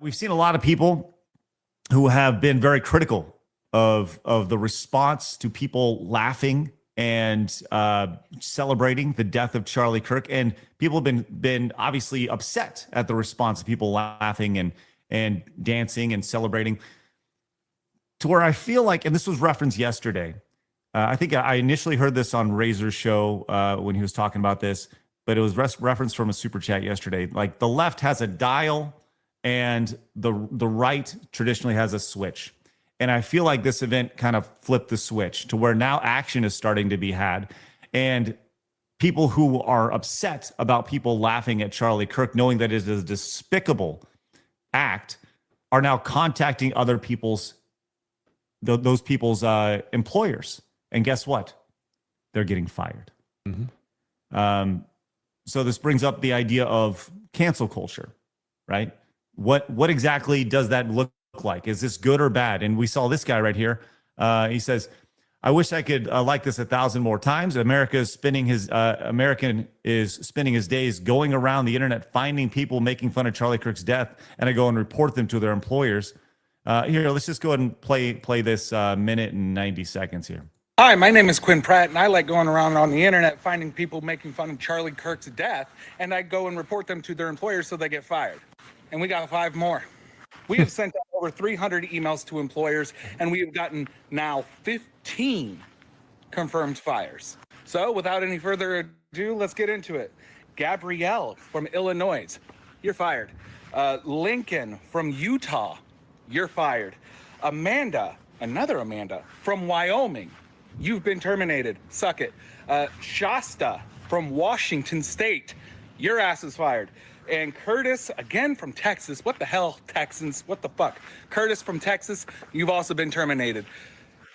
We've seen a lot of people who have been very critical of the response to people laughing and celebrating the death of Charlie Kirk, and people have been obviously upset at the response of people laughing and dancing and celebrating. To where I feel like, and this was referenced yesterday, I think I initially heard this on Razor's show when he was talking about this, but it was referenced from a super chat yesterday. Like, the left has a dial and the right traditionally has a switch. And I feel like this event kind of flipped the switch to where now action is starting to be had. And people who are upset about people laughing at Charlie Kirk, knowing that it is a despicable act, are now contacting other people's, those people's employers. And guess what? They're getting fired. Mm-hmm. So this brings up the idea of cancel culture, right? What exactly does that look like? Is this good or bad? And we saw this guy right here. He says, "I wish I could like this 1,000 more times. American is spending his days going around the internet finding people making fun of Charlie Kirk's death, and I go and report them to their employers." Here, let's just go ahead and play this minute and 90 seconds here. Hi, my name is Quinn Pratt, and I like going around on the internet finding people making fun of Charlie Kirk's death, and I go and report them to their employers so they get fired. And we got 5 more. We have sent out over 300 emails to employers, and we have gotten now 15 confirmed fires. So without any further ado, let's get into it. Gabrielle from Illinois, you're fired. Lincoln from Utah, you're fired. Amanda, another Amanda from Wyoming, you've been terminated. Suck it. Shasta from Washington State, your ass is fired. And Curtis, again from Texas. What the hell, Texans? What the fuck? Curtis from Texas, you've also been terminated.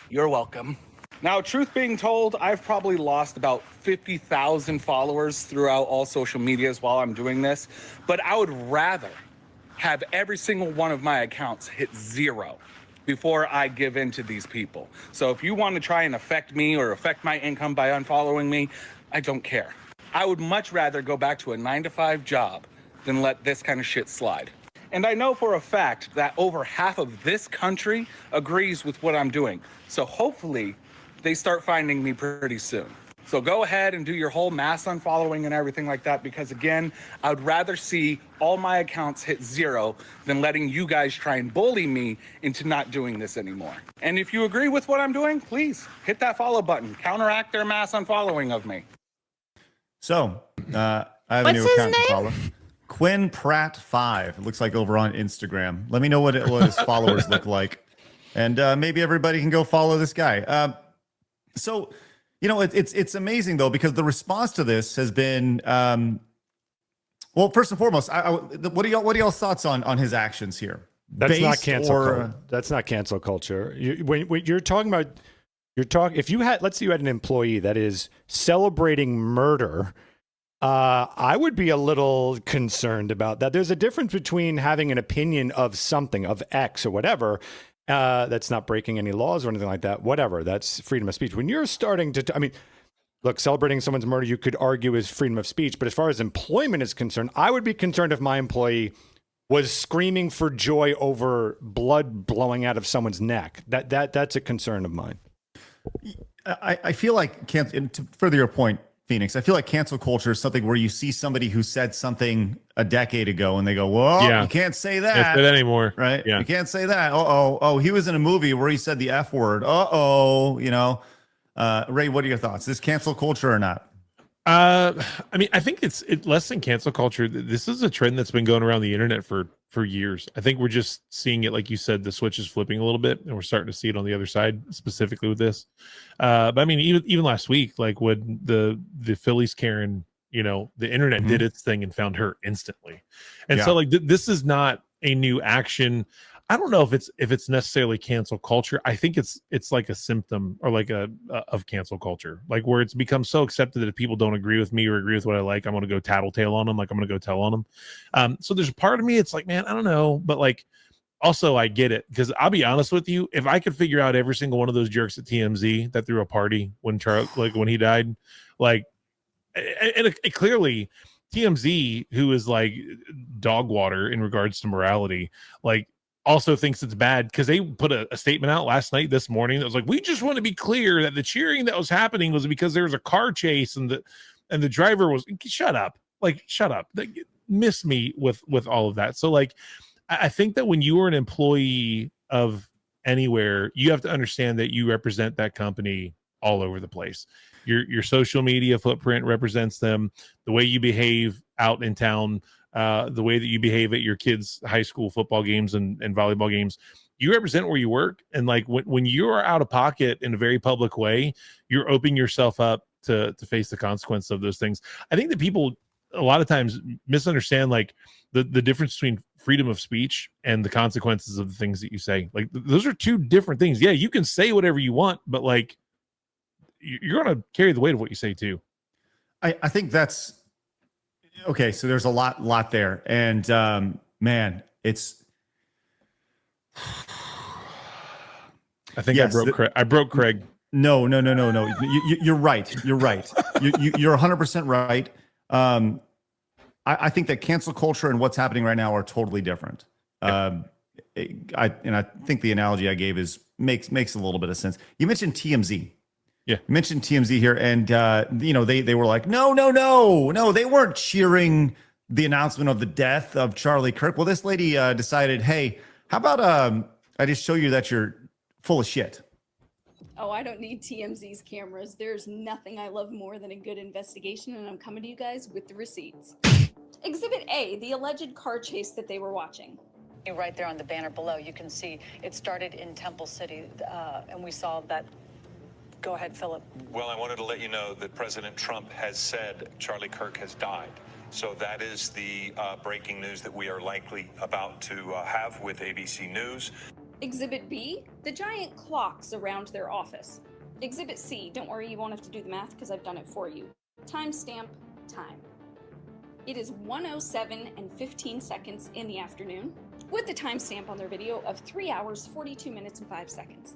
You're welcome. Now, truth being told, I've probably lost about 50,000 followers throughout all social medias while I'm doing this, but I would rather have every single one of my accounts hit 0 before I give in to these people. So if you want to try and affect me or affect my income by unfollowing me, I don't care. I would much rather go back to a 9-to-5 job than let this kind of shit slide. And I know for a fact that over half of this country agrees with what I'm doing. So hopefully they start finding me pretty soon. So go ahead and do your whole mass unfollowing and everything like that, because again, I would rather see all my accounts hit 0 than letting you guys try and bully me into not doing this anymore. And if you agree with what I'm doing, please hit that follow button. Counteract their mass unfollowing of me. So I have What's a new his account to name? follow. Quinn Pratt 5. It looks like over on Instagram. Let me know what his followers look like, and maybe everybody can go follow this guy. So, you know, it's amazing though, because the response to this has been, well, first and foremost, what are y'all's thoughts on his actions here? That's not cancel. That's not cancel culture. When you're talking about, if you had, let's say you had an employee that is celebrating murder. I would be a little concerned about that. There's a difference between having an opinion of something, of X or whatever, that's not breaking any laws or anything like that. Whatever, that's freedom of speech. When you're starting to, I mean, look, celebrating someone's murder, you could argue is freedom of speech. But as far as employment is concerned, I would be concerned if my employee was screaming for joy over blood blowing out of someone's neck. That's a concern of mine. I feel like, to further your point, Phoenix, I feel like cancel culture is something where you see somebody who said something a decade ago and they go, well, you can't say that. Can't say that anymore. Right? Yeah. You can't say that. Oh, he was in a movie where he said the F word. You know. Ray, what are your thoughts? Is this cancel culture or not? I mean, I think it's less than cancel culture. This is a trend that's been going around the internet for years. I think we're just seeing it, like you said, the switch is flipping a little bit, and we're starting to see it on the other side, specifically with this. But I mean, even last week, like when the Phillies Karen, you know, the internet did its thing and found her instantly, and so like this is not a new action. I don't know if it's necessarily cancel culture. I think it's like a symptom or like of cancel culture, like where it's become so accepted that if people don't agree with me or agree with what I like, I'm going to go tattletale on them. Like I'm going to go tell on them. So there's a part of me, it's like, man, I don't know. But like, also I get it, because I'll be honest with you. If I could figure out every single one of those jerks at TMZ that threw a party when he died, like, and it clearly, TMZ, who is like dog water in regards to morality, like also thinks it's bad because they put a statement out this morning that was like, we just want to be clear that the cheering that was happening was because there was a car chase and the driver was, shut up, like, miss me with all of that. So like, I think that when you are an employee of anywhere, you have to understand that you represent that company all over the place. Your social media footprint represents them, the way you behave out in town, the way that you behave at your kids' high school football games and volleyball games. You represent where you work. And like when you are out of pocket in a very public way, you're opening yourself up to face the consequence of those things. I think that people a lot of times misunderstand like the difference between freedom of speech and the consequences of the things that you say. Like those are two different things. Yeah, you can say whatever you want, but like you're going to carry the weight of what you say too. I think that's okay. So there's a lot there. And man, it's, I think yes, I broke Craig. No. You're right. You're right. You're 100% right. I think that cancel culture and what's happening right now are totally different. I think the analogy I gave makes a little bit of sense. You mentioned TMZ. Yeah. You mentioned TMZ here, and they were like, no, they weren't cheering the announcement of the death of Charlie Kirk. Well, this lady decided, hey, how about I just show you that you're full of shit. Oh, I don't need TMZ's cameras. There's nothing I love more than a good investigation, and I'm coming to you guys with the receipts. Exhibit A, the alleged car chase that they were watching. Right there on the banner below, you can see it started in Temple City, and we saw that. Go ahead, Philip. Well, I wanted to let you know that President Trump has said Charlie Kirk has died. So that is the breaking news that we are likely about to have with ABC News. Exhibit B, the giant clocks around their office. Exhibit C, don't worry, you won't have to do the math because I've done it for you. Timestamp time. It is 1:07 and 15 seconds in the afternoon with the timestamp on their video of 3 hours, 42 minutes and 5 seconds.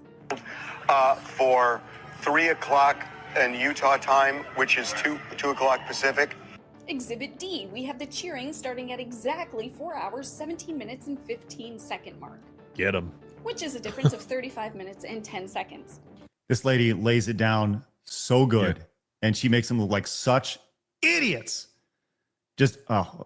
For 3 o'clock in Utah time, which is 2 o'clock Pacific. Exhibit D, we have the cheering starting at exactly 4 hours, 17 minutes and 15 second mark. Get him. Which is a difference of 35 minutes and 10 seconds. This lady lays it down so good, and she makes them look like such idiots. Just, ugh.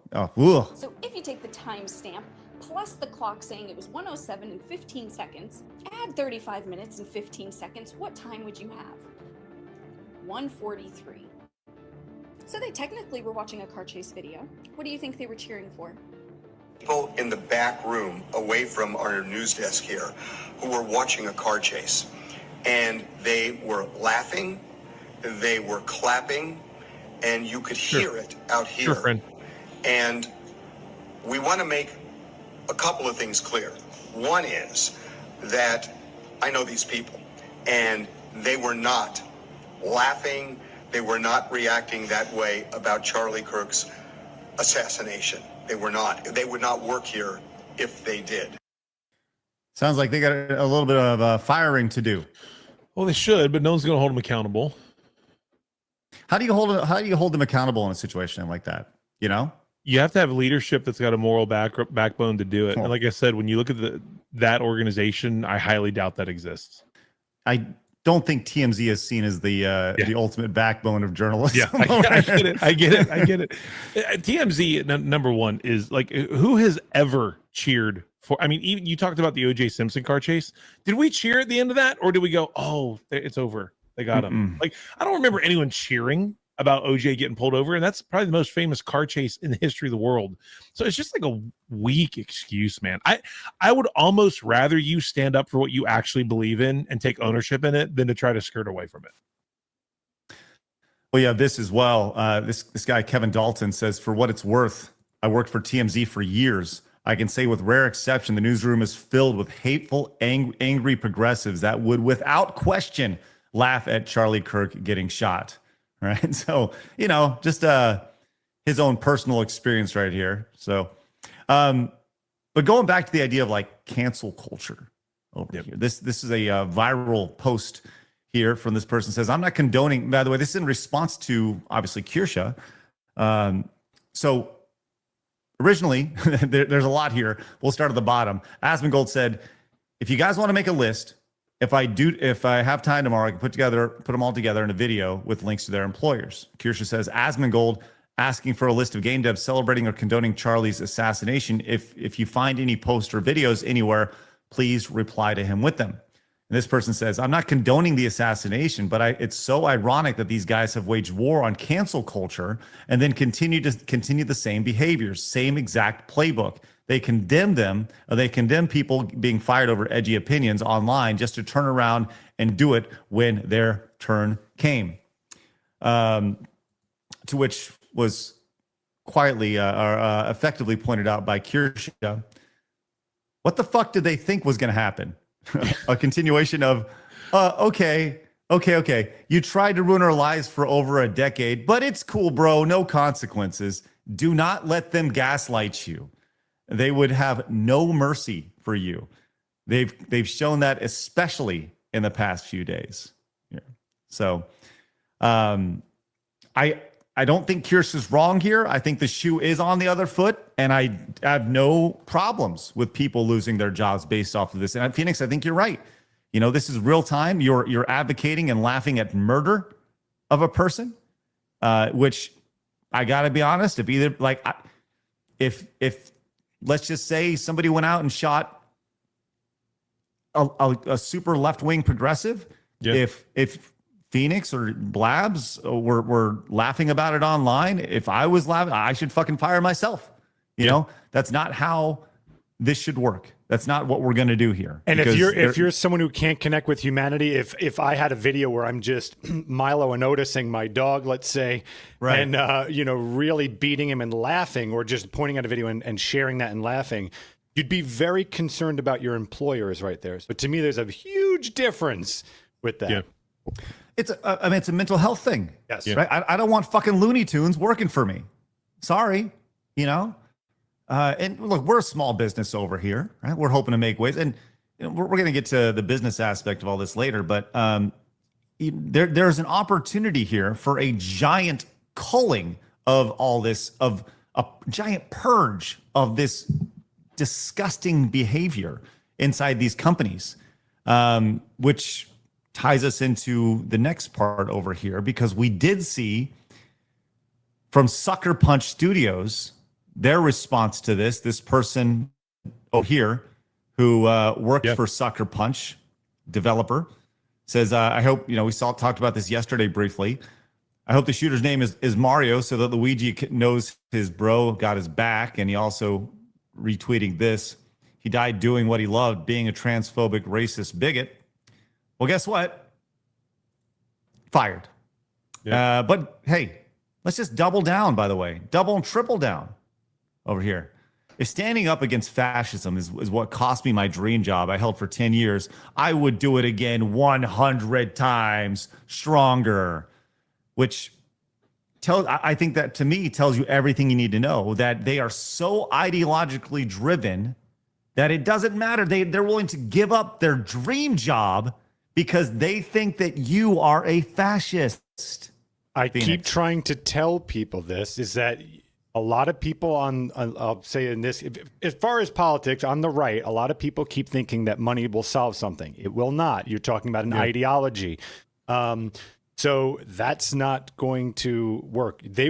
So if you take the timestamp plus the clock saying it was 1:07 and 15 seconds, add 35 minutes and 15 seconds, what time would you have? 1:43. So they technically were watching a car chase video. What do you think they were cheering for? People in the back room away from our news desk here who were watching a car chase, and they were laughing, they were clapping, and you could hear it out here. Sure, friend. And we want to make a couple of things clear. One is that I know these people, and they were not laughing, they were not reacting that way about Charlie Kirk's assassination. They were not. They would not work here if they did. Sounds like they got a little bit of firing to do. Well, they should, but no one's going to hold them accountable. How do you hold them accountable in a situation like that? You know, you have to have leadership that's got a moral backbone to do it. And like I said, when you look at that organization, I highly doubt that exists. I don't think TMZ is seen as the ultimate backbone of journalism. Yeah, I get it. TMZ number one is like, who has ever cheered for? I mean, even you talked about the O.J. Simpson car chase. Did we cheer at the end of that, or did we go, "Oh, it's over, they got him"? Like, I don't remember anyone cheering about OJ getting pulled over, and that's probably the most famous car chase in the history of the world. So it's just like a weak excuse, man. I would almost rather you stand up for what you actually believe in and take ownership in it than to try to skirt away from it. Well, yeah, this as well. This guy Kevin Dalton says, for what it's worth, I worked for TMZ for years. I can say with rare exception, the newsroom is filled with hateful, angry progressives that would, without question, laugh at Charlie Kirk getting shot. Right. So, you know, just his own personal experience right here. So, but going back to the idea of like cancel culture over here, this is a viral post here from this person. Says, I'm not condoning, by the way, this is in response to obviously Kirsha So originally, there's a lot here. We'll start at the bottom. Asmongold said, if you guys want to make a list, if I have time tomorrow, I can put them all together in a video with links to their employers. Kirsha says, Asmongold asking for a list of game devs celebrating or condoning Charlie's assassination. If you find any posts or videos anywhere, please reply to him with them. And this person says, I'm not condoning the assassination, but it's so ironic that these guys have waged war on cancel culture and then continue the same behaviors, same exact playbook. They condemn people being fired over edgy opinions online just to turn around and do it when their turn came. To which was quietly or effectively pointed out by Kirsha. What the fuck did they think was going to happen? A continuation of, okay. You tried to ruin our lives for over a decade, but it's cool, bro. No consequences. Do not let them gaslight you. They would have no mercy for you. They've shown that, especially in the past few days. Yeah. So, I don't think Kirsch's wrong here. I think the shoe is on the other foot, and I have no problems with people losing their jobs based off of this. And Phoenix, I think you're right. You know, this is real time. You're advocating and laughing at murder of a person, which I got to be honest. If let's just say somebody went out and shot a super left wing progressive, yeah. If Phoenix or Blabs were laughing about it online, if I was laughing, I should fucking fire myself. You know, that's not how this should work. That's not what we're going to do here. And if you're someone who can't connect with humanity, if I had a video where I'm just Milo and noticing my dog, let's say, right. And really beating him and laughing, or just pointing at a video and sharing that and laughing, you'd be very concerned about your employers right there. So to me, there's a huge difference with that. Yeah. It's a mental health thing. Yes. Right. I don't want fucking Looney Tunes working for me. Sorry. And look, we're a small business over here, right? We're hoping to make waves, and we're going to get to the business aspect of all this later. But there's an opportunity here for a giant culling of all this, of a giant purge of this disgusting behavior inside these companies, which ties us into the next part over here, because we did see from Sucker Punch Studios their response to this person over here who worked for Sucker Punch, developer, says, I hope, we talked about this yesterday briefly. I hope the shooter's name is Mario, so that Luigi knows his bro got his back. And he also retweeting this. He died doing what he loved, being a transphobic, racist bigot. Well, guess what? Fired. Yeah. But hey, let's just double down, by the way. Double and triple down over here. If standing up against fascism is what cost me my dream job I held for 10 years, I would do it again 100 times stronger. Which I think that, to me, tells you everything you need to know, that they are so ideologically driven that it doesn't matter. They're willing to give up their dream job because they think that you are a fascist. I keep trying to tell people this, is that a lot of people I'll say in this, as far as politics on the right, a lot of people keep thinking that money will solve something. It will not. You're talking about an ideology. So that's not going to work. They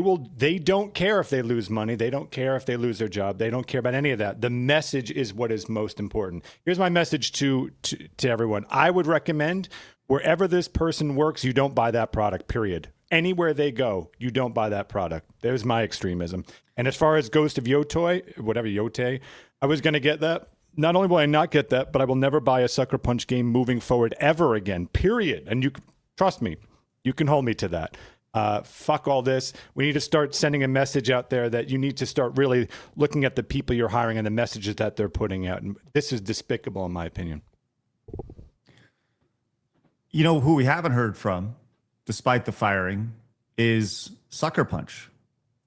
don't care if they lose money. They don't care if they lose their job. They don't care about any of that. The message is what is most important. Here's my message to everyone. I would recommend wherever this person works, you don't buy that product, period. Anywhere they go, you don't buy that product. There's my extremism. And as far as Ghost of Yote, I was going to get that. Not only will I not get that, but I will never buy a Sucker Punch game moving forward ever again, period. And you trust me. You can hold me to that. Fuck all this. We need to start sending a message out there that you need to start really looking at the people you're hiring and the messages that they're putting out. And this is despicable, in my opinion. You know who we haven't heard from, despite the firing, is Sucker Punch.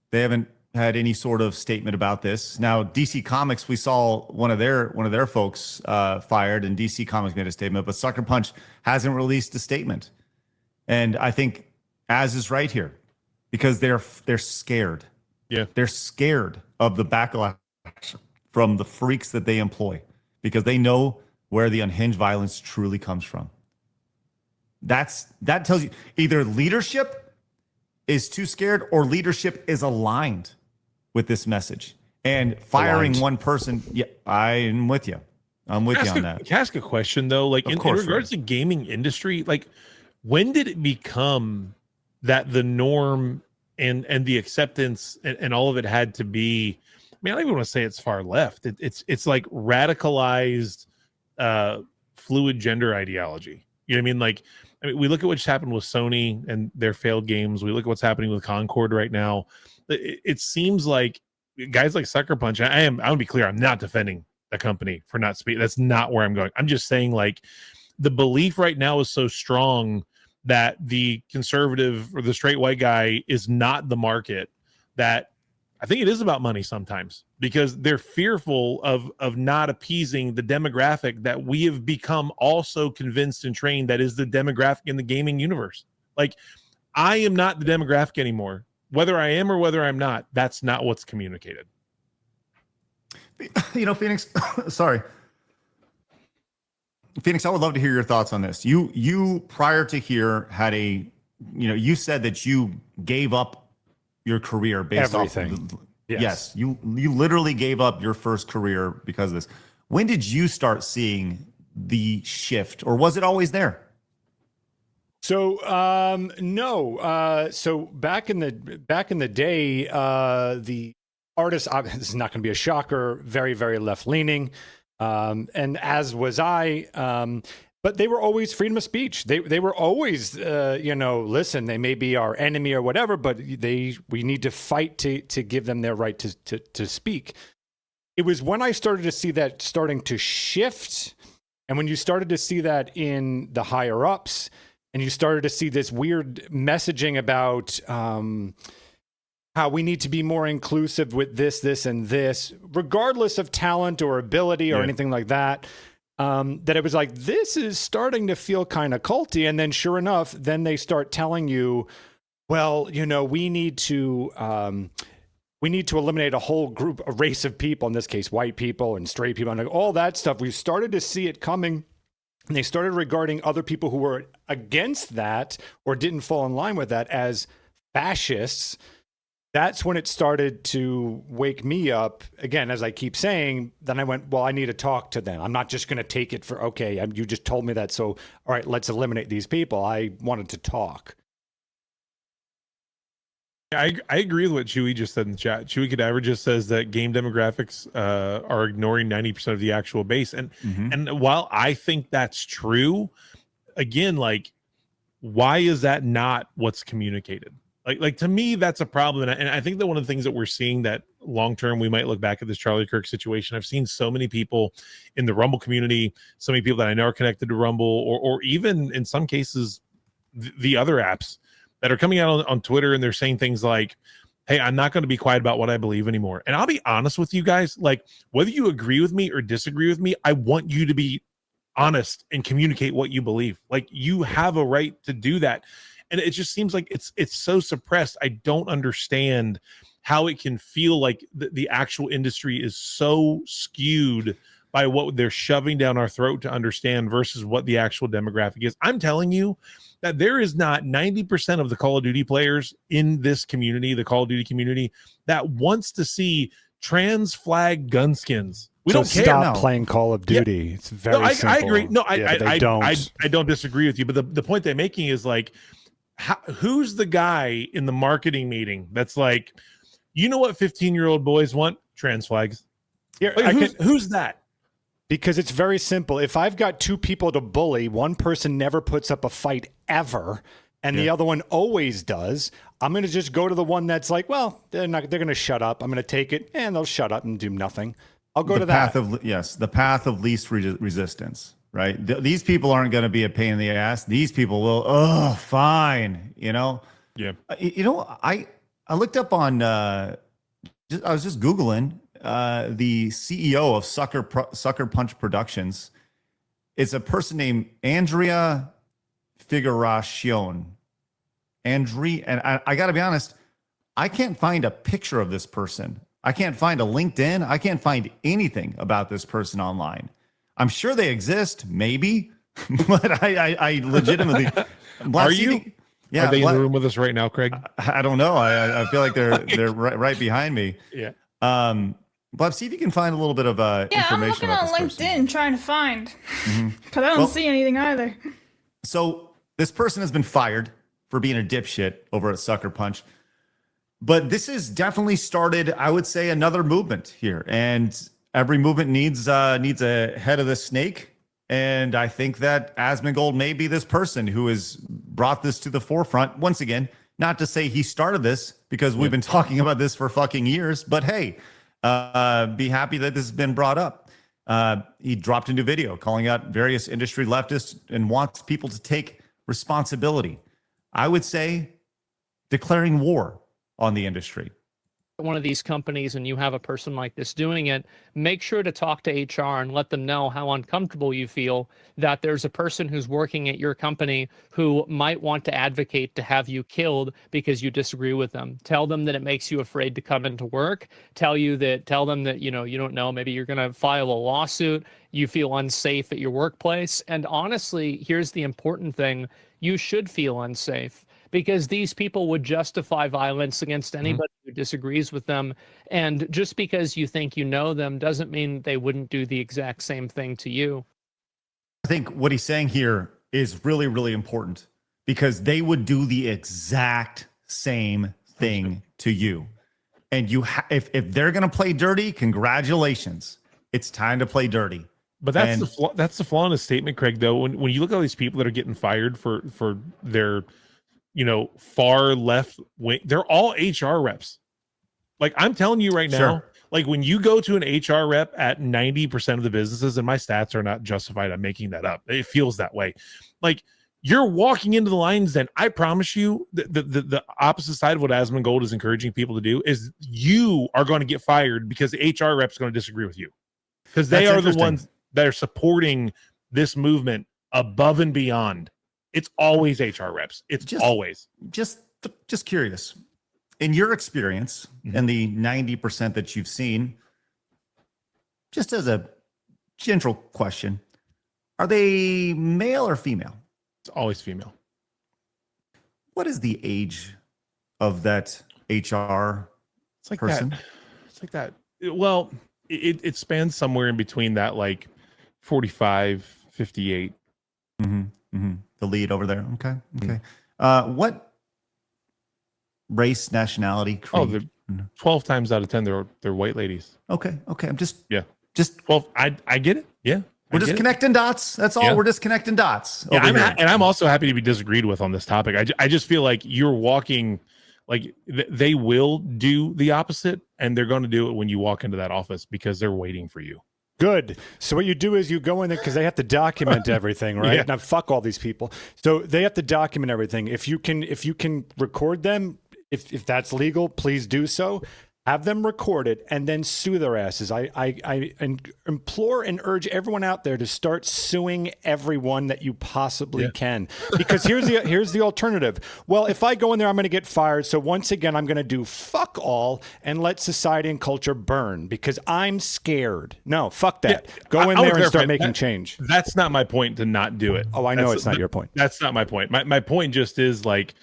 They haven't had any sort of statement about this. Now, DC Comics, we saw one of their folks fired, and DC Comics made a statement, but Sucker Punch hasn't released a statement. And I think Az is right here, because they're scared. Yeah. They're scared of the backlash from the freaks that they employ because they know where the unhinged violence truly comes from. That tells you either leadership is too scared or leadership is aligned with this message. And firing Aligned. one person, yeah, I'm with you. I'm with you on that. Can I ask a question though? Like in course, regards to gaming industry, like when did it become that the norm and the acceptance and all of it had to be? I mean, I don't even want to say it's far left. It's like radicalized fluid gender ideology. You know what I mean? Like, I mean, we look at what's happened with Sony and their failed games. We look at what's happening with Concord right now. It seems like guys like Sucker Punch. I want to be clear. I'm not defending the company for not speaking. That's not where I'm going. I'm just saying, like, the belief right now is so strong that the conservative or the straight white guy is not the market, that I think it is about money sometimes, because they're fearful of not appeasing the demographic that we have become also convinced and trained that is the demographic in the gaming universe. Like, I am not the demographic anymore. Whether I am or whether I'm not, that's not what's communicated. You know, Phoenix, sorry. Phoenix, I would love to hear your thoughts on this. You prior to here had you said that you gave up your career based Everything. off. Yes, you literally gave up your first career because of this. When did you start seeing the shift, or was it always there? So no. So back in the day, the artist, this is not going to be a shocker, very, very left leaning, and as was I. But they were always freedom of speech. They were always, listen, they may be our enemy or whatever, but we need to fight to give them their right to speak. It was when I started to see that starting to shift, and when you started to see that in the higher ups, and you started to see this weird messaging about how we need to be more inclusive with this, and this, regardless of talent or ability or anything like that. That it was like, this is starting to feel kind of culty. And then sure enough, then they start telling you, well, we need to eliminate a whole group, a race of people, in this case, white people and straight people, and all that stuff. We started to see it coming, and they started regarding other people who were against that or didn't fall in line with that as fascists. That's when it started to wake me up again, as I keep saying. Then I went, well, I need to talk to them. I'm not just going to take it for, okay, you just told me that. So, all right, let's eliminate these people. I wanted to talk. I agree with what Chewy just said in the chat. Chewy Cadaver just says that game demographics are ignoring 90% of the actual base. And while I think that's true, again, like, why is that not what's communicated? Like to me, that's a problem. And I think that one of the things that we're seeing that long-term, we might look back at this Charlie Kirk situation. I've seen so many people in the Rumble community, so many people that I know are connected to Rumble, or even in some cases, the other apps that are coming out on Twitter, and they're saying things like, hey, I'm not going to be quiet about what I believe anymore. And I'll be honest with you guys, like, whether you agree with me or disagree with me, I want you to be honest and communicate what you believe. Like, you have a right to do that. And it just seems like it's so suppressed. I don't understand how it can feel like the actual industry is so skewed by what they're shoving down our throat to understand versus what the actual demographic is. I'm telling you that there is not 90% of the Call of Duty players in this community, the Call of Duty community, that wants to see trans flag gun skins. We don't care. Stop playing Call of Duty. It's very simple. I agree. No, I don't disagree with you. But the point they're making is like, who's the guy in the marketing meeting that's like, you know what 15-year-old boys want? Trans flags. Yeah, like, who's that? Because it's very simple. If I've got two people to bully, one person never puts up a fight ever, and the other one always does, I'm going to just go to the one that's like, well, they're going to shut up. I'm going to take it, and they'll shut up and do nothing. I'll go to that. The path of least resistance. Right. These people aren't going to be a pain in the ass. These people will. Oh, fine. Yeah. I looked up on. I was just Googling the CEO of Sucker Punch Productions. It's a person named Andrea Figuracion. And I got to be honest, I can't find a picture of this person. I can't find a LinkedIn. I can't find anything about this person online. I'm sure they exist, maybe, but I legitimately. Are you? Yeah, are they in the room with us right now, Craig? I don't know. I feel like they're right behind me. Yeah. Blabs, see if you can find a little bit of Yeah, I'm information looking on about this LinkedIn person. trying to find, but I don't see anything either. So this person has been fired for being a dipshit over at Sucker Punch. But this has definitely started, I would say, another movement here. And every movement needs a head of the snake. And I think that Asmongold may be this person who has brought this to the forefront. Once again, not to say he started this, because we've been talking about this for fucking years. But hey, be happy that this has been brought up. He dropped a new video calling out various industry leftists and wants people to take responsibility. I would say declaring war on the industry. One of these companies and you have a person like this doing it, make sure to talk to HR and let them know how uncomfortable you feel that there's a person who's working at your company who might want to advocate to have you killed because you disagree with them. Tell them that it makes you afraid to come into work. Tell them that, you don't know, maybe you're going to file a lawsuit. You feel unsafe at your workplace. And honestly, here's the important thing. You should feel unsafe, because these people would justify violence against anybody who disagrees with them. And just because you think you know them doesn't mean they wouldn't do the exact same thing to you. I think what he's saying here is really, really important, because they would do the exact same thing to you. And if they're going to play dirty, congratulations. It's time to play dirty. But that's the flaw in his statement, Craig, though. When you look at all these people that are getting fired for their far left wing, they're all HR reps. Like, I'm telling you right now, like, when you go to an HR rep at 90% of the businesses, and my stats are not justified, I'm making that up, it feels that way. Like, you're walking into the lines, then I promise you the opposite side of what Asmongold is encouraging people to do is you are going to get fired because the HR rep is going to disagree with you, because they are the ones that are supporting this movement above and beyond. It's always HR reps. It's always just curious. In your experience, and the 90% that you've seen, just as a general question, are they male or female? It's always female. What is the age of that HR person? It's like that. Well, it spans somewhere in between that, like 45, 58. The lead over there. Okay. What race, nationality, creed? 12 times out of 10 they're white ladies. Okay. I'm just 12. I get it. Yeah. We're just connecting dots. That's all. We're just connecting dots. Yeah, I'm also happy to be disagreed with on this topic. I just feel like you're walking, like they will do the opposite, and they're going to do it when you walk into that office because they're waiting for you. Good. So what you do is you go in there because they have to document everything, right? Yeah. Now, fuck all these people. So they have to document everything. If you can record them, if that's legal, please do so. Have them record it and then sue their asses. I implore and urge everyone out there to start suing everyone that you possibly can. Because here's the alternative. Well, if I go in there, I'm going to get fired. So once again, I'm going to do fuck all and let society and culture burn because I'm scared. No, fuck that. Go in there and start making change. That's not my point to not do it. Oh, I know it's not your point. That's not my point. My point just is like,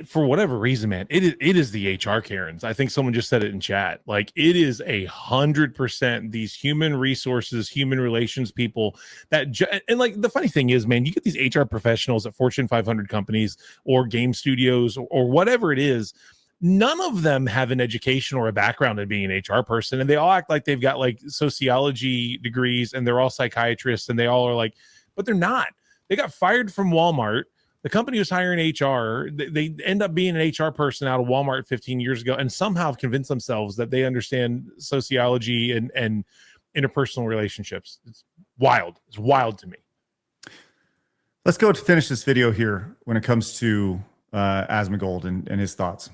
for whatever reason, man, it is the HR Karens. I think someone just said it in chat. Like, it is 100% these human resources, human relations people that, and like the funny thing is, man, you get these HR professionals at Fortune 500 companies or game studios or whatever it is. None of them have an education or a background in being an HR person, and they all act like they've got like sociology degrees and they're all psychiatrists, and they all are like, but they're not. They got fired from Walmart. The company was hiring HR. They end up being an HR person out of Walmart 15 years ago and somehow have convinced themselves that they understand sociology and interpersonal relationships. It's wild. It's wild to me. Let's go to finish this video here when it comes to Asmongold and his thoughts.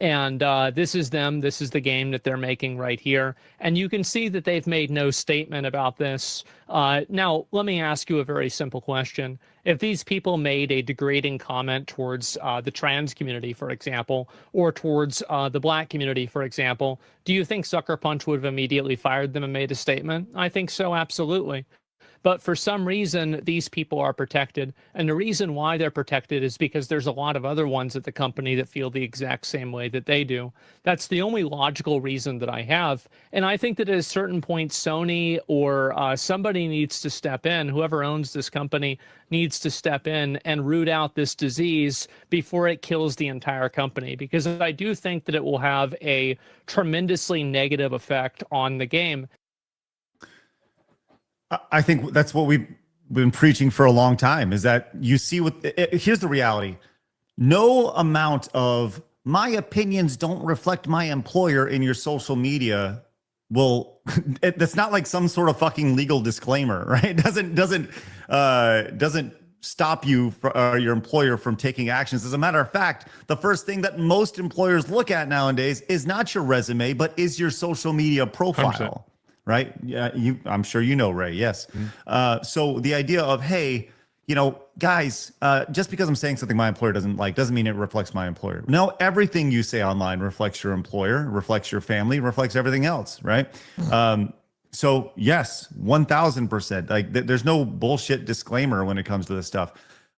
And this is them. This is the game that they're making right here. And you can see that they've made no statement about this. Now, let me ask you a very simple question. If these people made a degrading comment towards the trans community, for example, or towards the black community, for example, do you think Sucker Punch would have immediately fired them and made a statement? I think so, absolutely. But for some reason, these people are protected. And the reason why they're protected is because there's a lot of other ones at the company that feel the exact same way that they do. That's the only logical reason that I have. And I think that at a certain point, Sony or somebody needs to step in. Whoever owns this company needs to step in and root out this disease before it kills the entire company. Because I do think that it will have a tremendously negative effect on the game. I think that's what we've been preaching for a long time, is that you see here's the reality. No amount of my opinions don't reflect my employer in your social media will, that's not like some sort of fucking legal disclaimer, right? It doesn't stop you or your employer from taking actions. As a matter of fact, the first thing that most employers look at nowadays is not your resume, but is your social media profile. 100%. Right? Yeah, I'm sure you know, Ray. Yes. So the idea of, hey, guys, just because I'm saying something my employer doesn't like doesn't mean it reflects my employer. No, everything you say online reflects your employer, reflects your family, reflects everything else, right? So yes, 1000%. Like there's no bullshit disclaimer when it comes to this stuff.